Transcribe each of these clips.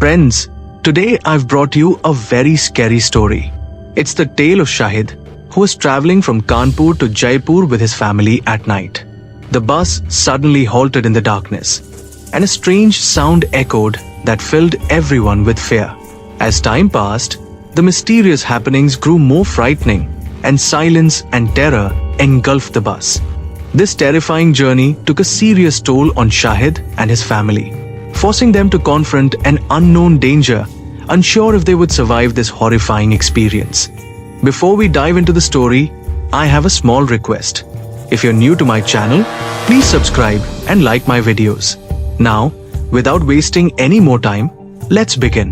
Friends, today I've brought you a very scary story. It's the tale of Shahid, who was traveling from Kanpur to Jaipur with his family at night. The bus suddenly halted in the darkness, and a strange sound echoed that filled everyone with fear. As time passed, the mysterious happenings grew more frightening, and silence and terror engulfed the bus. This terrifying journey took a serious toll on Shahid and his family, forcing them to confront an unknown danger, unsure if they would survive this horrifying experience. Before we dive into the story, I have a small request. If you're new to my channel, please subscribe and like my videos. Now, without wasting any more time, let's begin.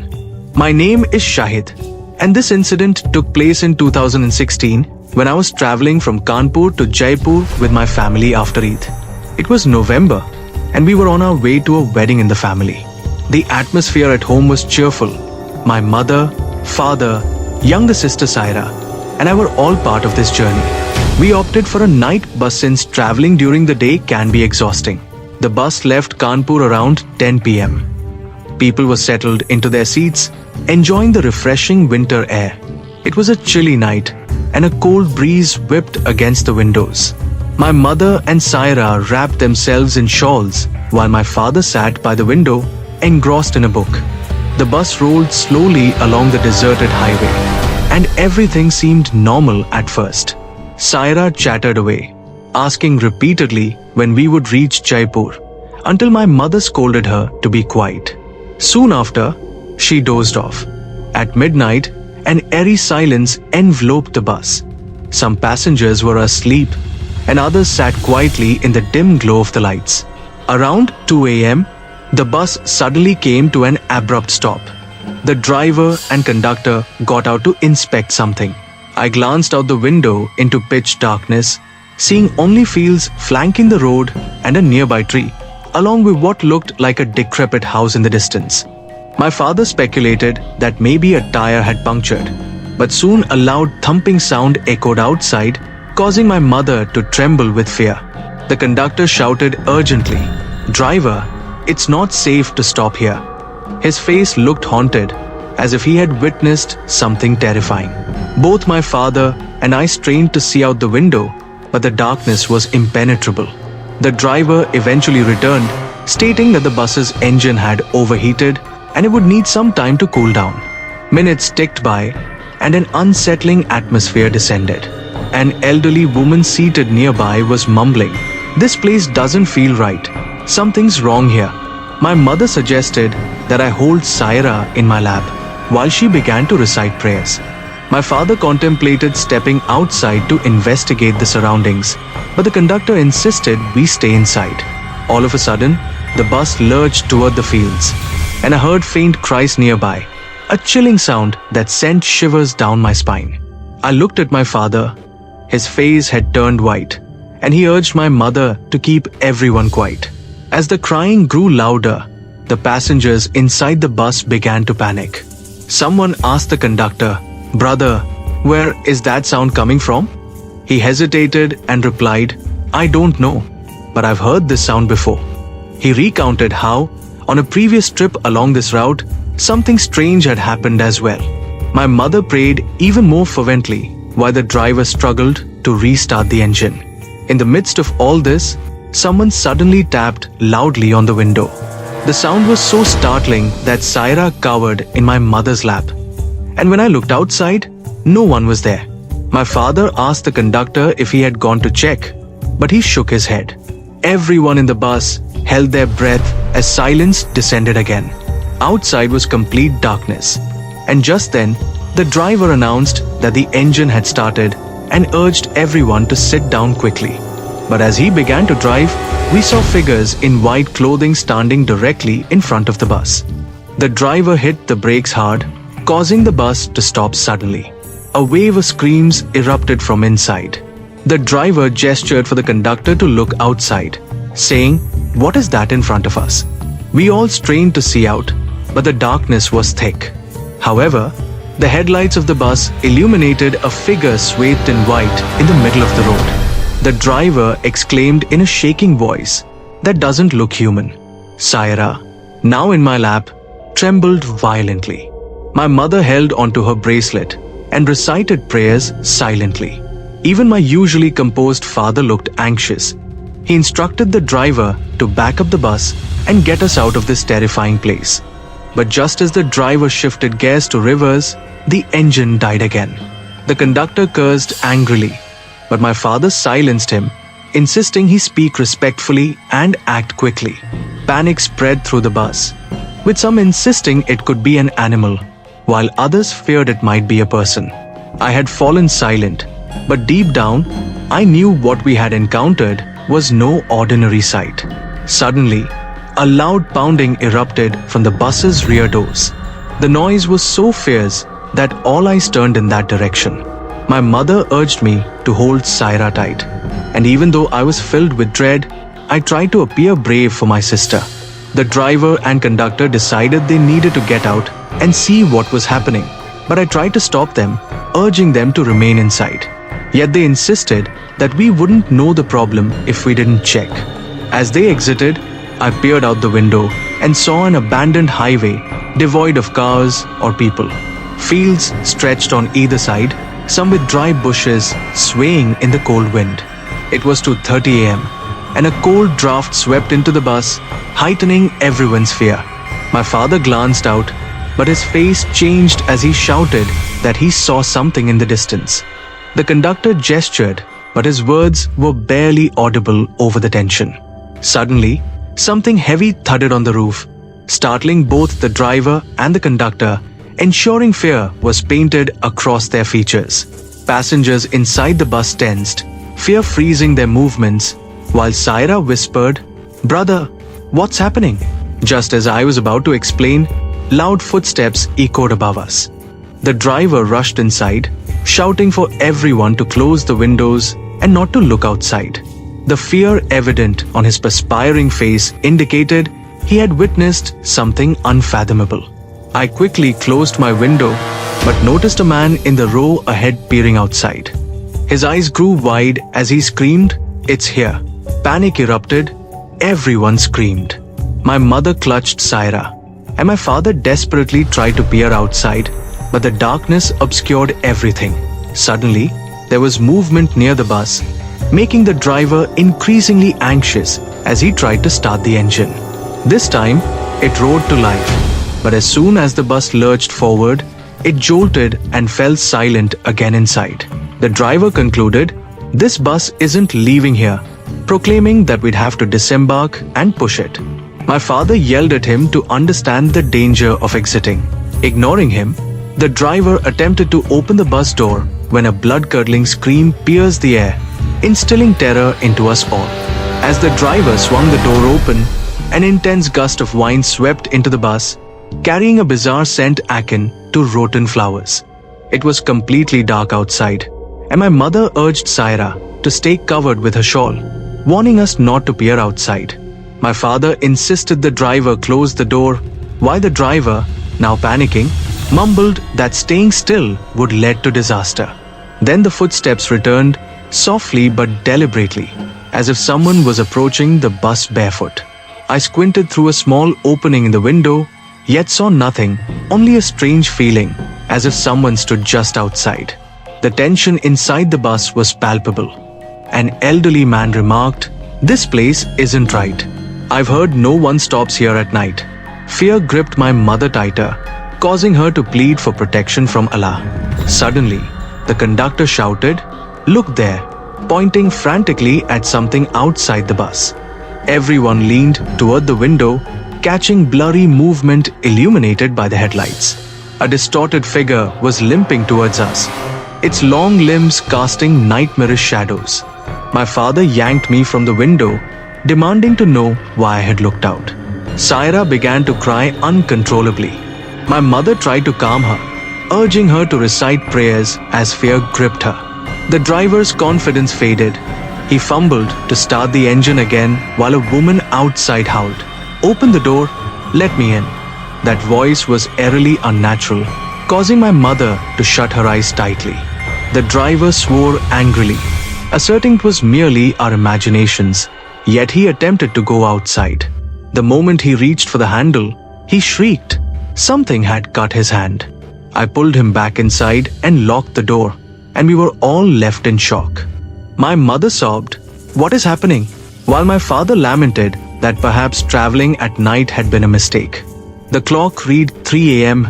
My name is Shahid, and this incident took place in 2016 when I was traveling from Kanpur to Jaipur with my family after Eid. It was November, and we were on our way to a wedding in the family. The atmosphere at home was cheerful. My mother, father, younger sister Saira, and I were all part of this journey. We opted for a night bus since traveling during the day can be exhausting. The bus left Kanpur around 10 p.m. People were settled into their seats, enjoying the refreshing winter air. It was a chilly night, and a cold breeze whipped against the windows. My mother and Saira wrapped themselves in shawls, while my father sat by the window, engrossed in a book. The bus rolled slowly along the deserted highway, and everything seemed normal at first. Saira chattered away, asking repeatedly when we would reach Jaipur, until my mother scolded her to be quiet. Soon after, she dozed off. At midnight, an eerie silence enveloped the bus. Some passengers were asleep, and others sat quietly in the dim glow of the lights. Around 2 a.m., the bus suddenly came to an abrupt stop. The driver and conductor got out to inspect something. I glanced out the window into pitch darkness, seeing only fields flanking the road and a nearby tree, along with what looked like a decrepit house in the distance. My father speculated that maybe a tire had punctured, but soon a loud thumping sound echoed outside, causing my mother to tremble with fear. The conductor shouted urgently, "Driver, it's not safe to stop here." His face looked haunted, as if he had witnessed something terrifying. Both my father and I strained to see out the window, but the darkness was impenetrable. The driver eventually returned, stating that the bus's engine had overheated and it would need some time to cool down. Minutes ticked by, and an unsettling atmosphere descended. An elderly woman seated nearby was mumbling, "This place doesn't feel right. Something's wrong here." My mother suggested that I hold Saira in my lap while she began to recite prayers. My father contemplated stepping outside to investigate the surroundings, but the conductor insisted we stay inside. All of a sudden, the bus lurched toward the fields, and I heard faint cries nearby, a chilling sound that sent shivers down my spine. I looked at my father. His face had turned white, and he urged my mother to keep everyone quiet. As the crying grew louder, the passengers inside the bus began to panic. Someone asked the conductor, "Brother, where is that sound coming from?" He hesitated and replied, "I don't know, but I've heard this sound before." He recounted how, on a previous trip along this route, something strange had happened as well. My mother prayed even more fervently while the driver struggled to restart the engine. In the midst of all this, someone suddenly tapped loudly on the window. The sound was so startling that Saira cowered in my mother's lap. And when I looked outside, no one was there. My father asked the conductor if he had gone to check, but he shook his head. Everyone in the bus held their breath as silence descended again. Outside was complete darkness, and just then, the driver announced that the engine had started and urged everyone to sit down quickly. But as he began to drive, we saw figures in white clothing standing directly in front of the bus. The driver hit the brakes hard, causing the bus to stop suddenly. A wave of screams erupted from inside. The driver gestured for the conductor to look outside, saying, "What is that in front of us?" We all strained to see out, but the darkness was thick. However, the headlights of the bus illuminated a figure swathed in white in the middle of the road. The driver exclaimed in a shaking voice, "That doesn't look human." Saira, now in my lap, trembled violently. My mother held onto her bracelet and recited prayers silently. Even my usually composed father looked anxious. He instructed the driver to back up the bus and get us out of this terrifying place. But just as the driver shifted gears to reverse, the engine died again. The conductor cursed angrily, but my father silenced him, insisting he speak respectfully and act quickly. Panic spread through the bus, with some insisting it could be an animal, while others feared it might be a person. I had fallen silent, but deep down, I knew what we had encountered was no ordinary sight. Suddenly, a loud pounding erupted from the bus's rear doors. The noise was so fierce that all eyes turned in that direction. My mother urged me to hold Saira tight, and even though I was filled with dread, I tried to appear brave for my sister. The driver and conductor decided they needed to get out and see what was happening, but I tried to stop them, urging them to remain inside. Yet they insisted that we wouldn't know the problem if we didn't check. As they exited, I peered out the window and saw an abandoned highway devoid of cars or people. Fields stretched on either side, some with dry bushes swaying in the cold wind. It was 2:30 a.m. and a cold draft swept into the bus, heightening everyone's fear. My father glanced out, but his face changed as he shouted that he saw something in the distance. The conductor gestured, but his words were barely audible over the tension. Suddenly, something heavy thudded on the roof, startling both the driver and the conductor, ensuring fear was painted across their features. Passengers inside the bus tensed, fear freezing their movements, while Saira whispered, "Brother, what's happening?" Just as I was about to explain, loud footsteps echoed above us. The driver rushed inside, shouting for everyone to close the windows and not to look outside. The fear evident on his perspiring face indicated he had witnessed something unfathomable. I quickly closed my window, but noticed a man in the row ahead peering outside. His eyes grew wide as he screamed, "It's here." Panic erupted. Everyone screamed. My mother clutched Saira, and my father desperately tried to peer outside, but the darkness obscured everything. Suddenly, there was movement near the bus, making the driver increasingly anxious as he tried to start the engine. This time, it roared to life, but as soon as the bus lurched forward, it jolted and fell silent again inside. The driver concluded, "This bus isn't leaving here," proclaiming that we'd have to disembark and push it. My father yelled at him to understand the danger of exiting. Ignoring him, the driver attempted to open the bus door when a blood-curdling scream pierced the air, instilling terror into us all. As the driver swung the door open, an intense gust of wind swept into the bus, carrying a bizarre scent akin to rotten flowers. It was completely dark outside, and my mother urged Saira to stay covered with her shawl, warning us not to peer outside. My father insisted the driver close the door, while the driver, now panicking, mumbled that staying still would lead to disaster. Then the footsteps returned, softly but deliberately, as if someone was approaching the bus barefoot. I squinted through a small opening in the window, yet saw nothing, only a strange feeling, as if someone stood just outside. The tension inside the bus was palpable. An elderly man remarked, "This place isn't right. I've heard no one stops here at night." Fear gripped my mother tighter, causing her to plead for protection from Allah. Suddenly, the conductor shouted, "Look there," pointing frantically at something outside the bus. Everyone leaned toward the window, catching blurry movement illuminated by the headlights. A distorted figure was limping towards us, its long limbs casting nightmarish shadows. My father yanked me from the window, demanding to know why I had looked out. Saira began to cry uncontrollably. My mother tried to calm her, urging her to recite prayers as fear gripped her. The driver's confidence faded. He fumbled to start the engine again while a woman outside howled, "Open the door, let me in." That voice was eerily unnatural, causing my mother to shut her eyes tightly. The driver swore angrily, asserting it was merely our imaginations, yet he attempted to go outside. The moment he reached for the handle, he shrieked, Something had cut his hand. I pulled him back inside and locked the door, and we were all left in shock. My mother sobbed, "What is happening?" while my father lamented that perhaps traveling at night had been a mistake. The clock read 3 a.m.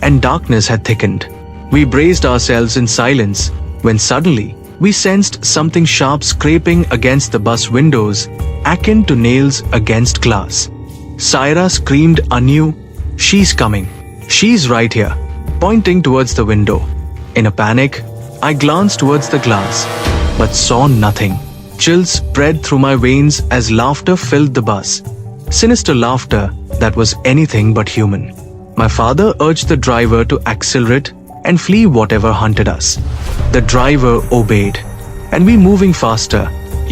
and darkness had thickened. We braced ourselves in silence when suddenly we sensed something sharp scraping against the bus windows, akin to nails against glass. Saira screamed anew, "She's coming. She's right here," pointing towards the window. In a panic, I glanced towards the glass, but saw nothing. Chills spread through my veins as laughter filled the bus. Sinister laughter that was anything but human. My father urged the driver to accelerate and flee whatever hunted us. The driver obeyed, and we moving faster,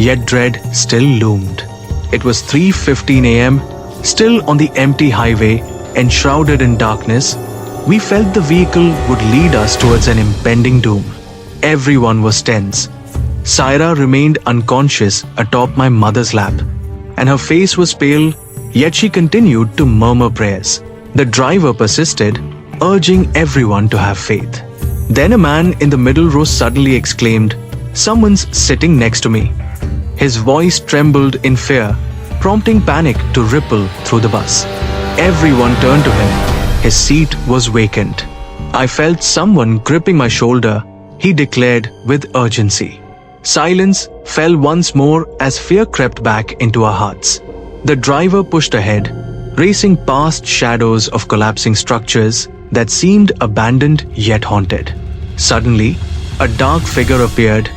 yet dread still loomed. It was 3:15 a.m., still on the empty highway, enshrouded in darkness. We felt the vehicle would lead us towards an impending doom. Everyone was tense. Saira remained unconscious atop my mother's lap, and her face was pale, yet she continued to murmur prayers. The driver persisted, urging everyone to have faith. Then a man in the middle row suddenly exclaimed, "Someone's sitting next to me." His voice trembled in fear, prompting panic to ripple through the bus. Everyone turned to him. His seat was vacant. I felt someone gripping my shoulder. He declared with urgency. Silence fell once more as fear crept back into our hearts. The driver pushed ahead, racing past shadows of collapsing structures that seemed abandoned yet haunted. Suddenly, a dark figure appeared,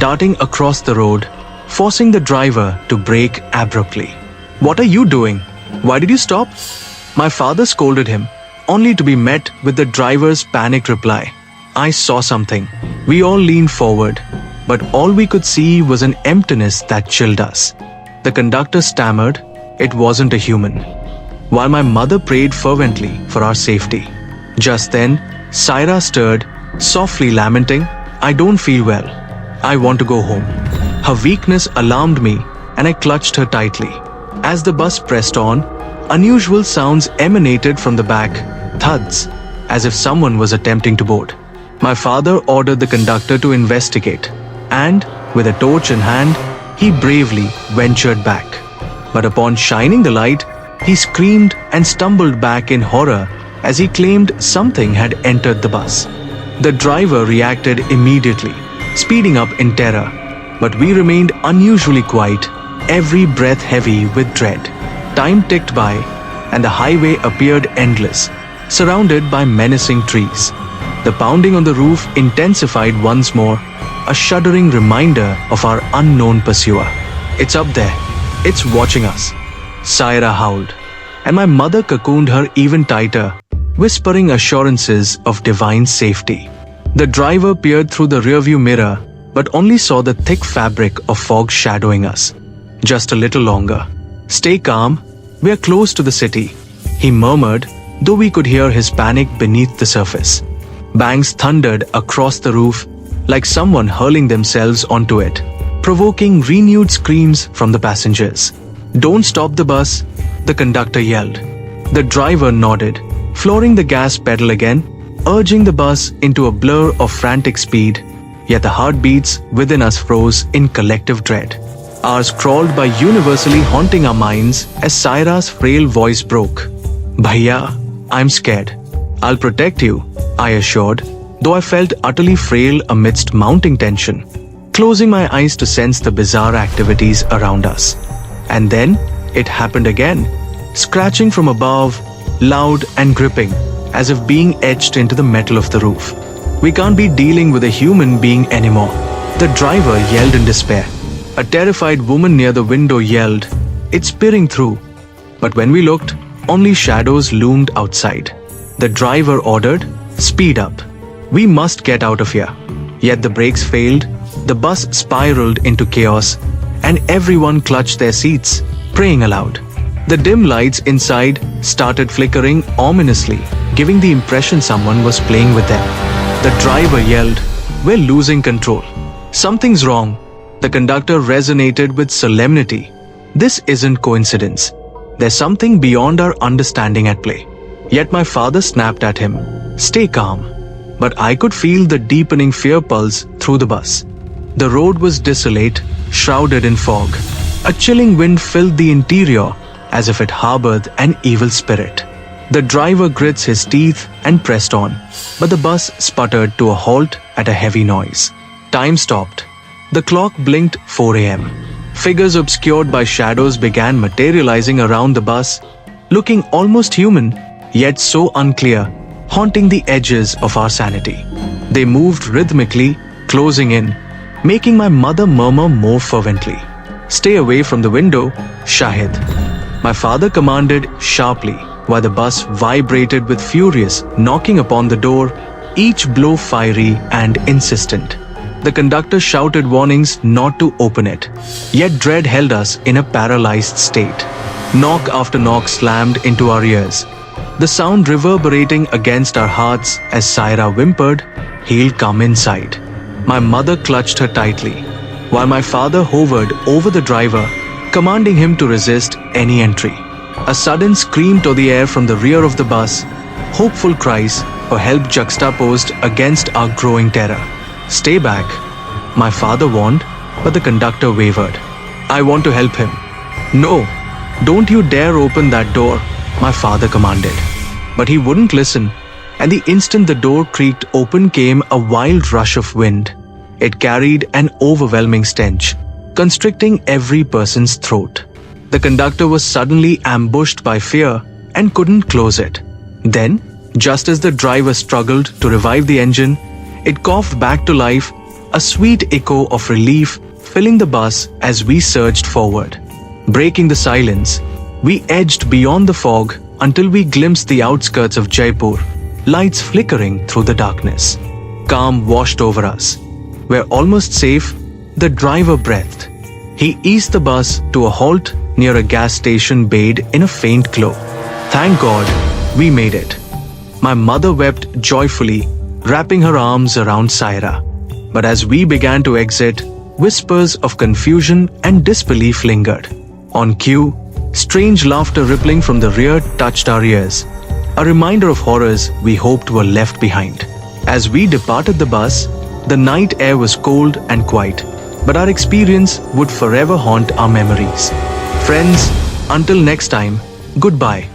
darting across the road, forcing the driver to brake abruptly. "What are you doing? Why did you stop?" My father scolded him, only to be met with the driver's panicked reply, "I saw something." We all leaned forward, but all we could see was an emptiness that chilled us. The conductor stammered, "It wasn't a human," while my mother prayed fervently for our safety. Just then, Saira stirred, softly lamenting, "I don't feel well. I want to go home." Her weakness alarmed me, and I clutched her tightly. As the bus pressed on, unusual sounds emanated from the back, thuds, as if someone was attempting to board. My father ordered the conductor to investigate, and, with a torch in hand, he bravely ventured back. But upon shining the light, he screamed and stumbled back in horror as he claimed something had entered the bus. The driver reacted immediately, speeding up in terror, but we remained unusually quiet, every breath heavy with dread. Time ticked by, and the highway appeared endless, surrounded by menacing trees. The pounding on the roof intensified once more, a shuddering reminder of our unknown pursuer. "It's up there. It's watching us," Saira howled, and my mother cocooned her even tighter, whispering assurances of divine safety. The driver peered through the rearview mirror, but only saw the thick fabric of fog shadowing us. "Just a little longer. Stay calm. We're close to the city," he murmured, though we could hear his panic beneath the surface. Bangs thundered across the roof, like someone hurling themselves onto it, provoking renewed screams from the passengers. "Don't stop the bus," the conductor yelled. The driver nodded, flooring the gas pedal again, urging the bus into a blur of frantic speed, yet the heartbeats within us froze in collective dread. Ours crawled by, universally haunting our minds as Saira's frail voice broke. "Bhaiya, I'm scared. I'll protect you," I assured, though I felt utterly frail amidst mounting tension, closing my eyes to sense the bizarre activities around us. And then it happened again, scratching from above, loud and gripping, as if being etched into the metal of the roof. "We can't be dealing with a human being anymore," the driver yelled in despair. A terrified woman near the window yelled, "It's peering through." But when we looked, only shadows loomed outside. The driver ordered, "Speed up. We must get out of here." Yet the brakes failed, the bus spiraled into chaos, and everyone clutched their seats, praying aloud. The dim lights inside started flickering ominously, giving the impression someone was playing with them. The driver yelled, "We're losing control. Something's wrong." The conductor resonated with solemnity. "This isn't coincidence. There's something beyond our understanding at play." Yet my father snapped at him, "Stay calm." But I could feel the deepening fear pulse through the bus. The road was desolate, shrouded in fog. A chilling wind filled the interior as if it harbored an evil spirit. The driver grits his teeth and pressed on, but the bus sputtered to a halt at a heavy noise. Time stopped. The clock blinked 4 a.m. Figures obscured by shadows began materializing around the bus, looking almost human, yet so unclear, haunting the edges of our sanity. They moved rhythmically, closing in, making my mother murmur more fervently, "Stay away from the window, Shahid." My father commanded sharply, while the bus vibrated with furious knocking upon the door, each blow fiery and insistent. The conductor shouted warnings not to open it, yet dread held us in a paralyzed state. Knock after knock slammed into our ears, the sound reverberating against our hearts as Saira whimpered, "He'll come inside." My mother clutched her tightly, while my father hovered over the driver, commanding him to resist any entry. A sudden scream tore the air from the rear of the bus, hopeful cries for help juxtaposed against our growing terror. "Stay back," my father warned, but the conductor wavered. "I want to help him." "No, don't you dare open that door," my father commanded. But he wouldn't listen, and the instant the door creaked open came a wild rush of wind. It carried an overwhelming stench, constricting every person's throat. The conductor was suddenly ambushed by fear and couldn't close it. Then, just as the driver struggled to revive the engine, it coughed back to life, a sweet echo of relief filling the bus as we surged forward. Breaking the silence, we edged beyond the fog until we glimpsed the outskirts of Jaipur, lights flickering through the darkness. Calm washed over us. We're almost safe, the driver breathed. He eased the bus to a halt near a gas station bathed in a faint glow. Thank God, we made it. My mother wept joyfully, wrapping her arms around Saira. But as we began to exit, whispers of confusion and disbelief lingered. On cue, strange laughter rippling from the rear touched our ears, a reminder of horrors we hoped were left behind. As we departed the bus, the night air was cold and quiet, but our experience would forever haunt our memories. Friends, until next time, goodbye.